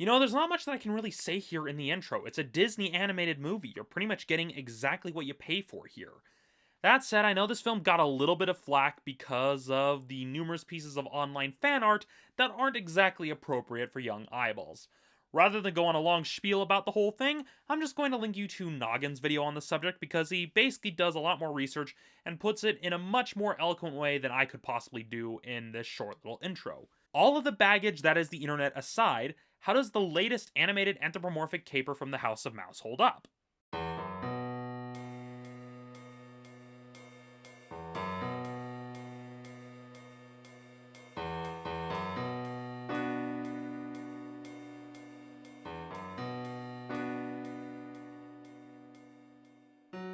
There's not much that I can really say here in the intro. It's a Disney animated movie. You're pretty much getting exactly what you pay for here. That said, I know this film got a little bit of flack because of the numerous pieces of online fan art that aren't exactly appropriate for young eyeballs. Rather than go on a long spiel about the whole thing, I'm just going to link you to Noggin's video on the subject because he basically does a lot more research and puts it in a much more eloquent way than I could possibly do in this short little intro. All of the baggage that is the internet aside, how does the latest animated anthropomorphic caper from the House of Mouse hold up?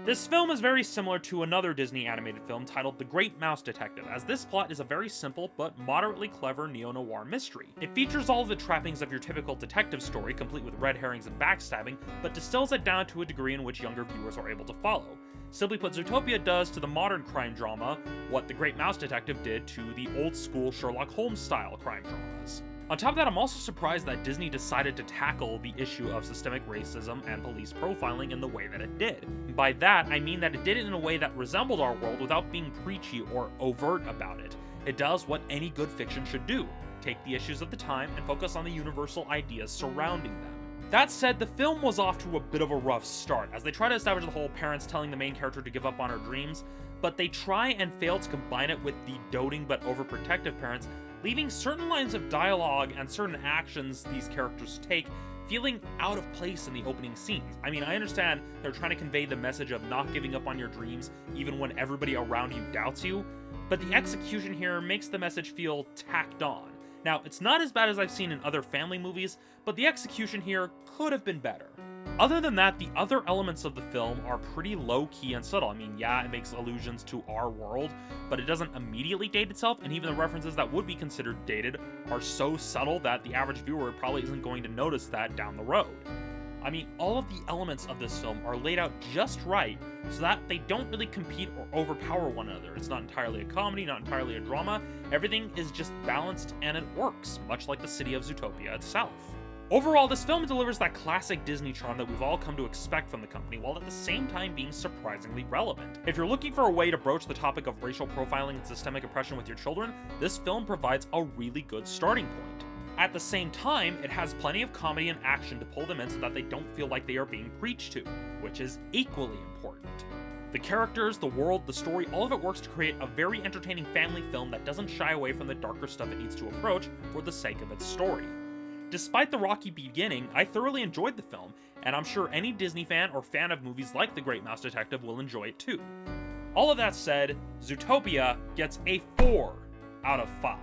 This film is very similar to another Disney animated film titled The Great Mouse Detective, as this plot is a very simple but moderately clever neo-noir mystery. It features all of the trappings of your typical detective story, complete with red herrings and backstabbing, but distills it down to a degree in which younger viewers are able to follow. Simply put, Zootopia does to the modern crime drama what The Great Mouse Detective did to the old-school Sherlock Holmes-style crime dramas. On top of that, I'm also surprised that Disney decided to tackle the issue of systemic racism and police profiling in the way that it did. By that, I mean that it did it in a way that resembled our world without being preachy or overt about it. It does what any good fiction should do: take the issues of the time and focus on the universal ideas surrounding them. That said, the film was off to a bit of a rough start, as they try to establish the whole parents telling the main character to give up on her dreams, but they try and fail to combine it with the doting but overprotective parents, leaving certain lines of dialogue and certain actions these characters take feeling out of place in the opening scenes. I mean, I understand they're trying to convey the message of not giving up on your dreams even when everybody around you doubts you, but the execution here makes the message feel tacked on. Now, it's not as bad as I've seen in other family movies, but the execution here could have been better. Other than that, the other elements of the film are pretty low-key and subtle. I mean, yeah, it makes allusions to our world, but it doesn't immediately date itself, and even the references that would be considered dated are so subtle that the average viewer probably isn't going to notice that down the road. I mean, all of the elements of this film are laid out just right so that they don't really compete or overpower one another. It's not entirely a comedy, not entirely a drama. Everything is just balanced and it works, much like the city of Zootopia itself. Overall, this film delivers that classic Disney charm that we've all come to expect from the company, while at the same time being surprisingly relevant. If you're looking for a way to broach the topic of racial profiling and systemic oppression with your children, this film provides a really good starting point. At the same time, it has plenty of comedy and action to pull them in so that they don't feel like they are being preached to, which is equally important. The characters, the world, the story, all of it works to create a very entertaining family film that doesn't shy away from the darker stuff it needs to approach for the sake of its story. Despite the rocky beginning, I thoroughly enjoyed the film, and I'm sure any Disney fan or fan of movies like The Great Mouse Detective will enjoy it too. All of that said, Zootopia gets a 4 out of 5.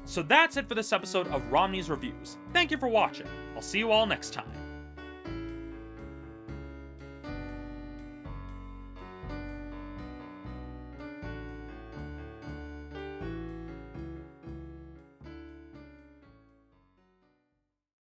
So that's it for this episode of Romney's Reviews. Thank you for watching. I'll see you all next time.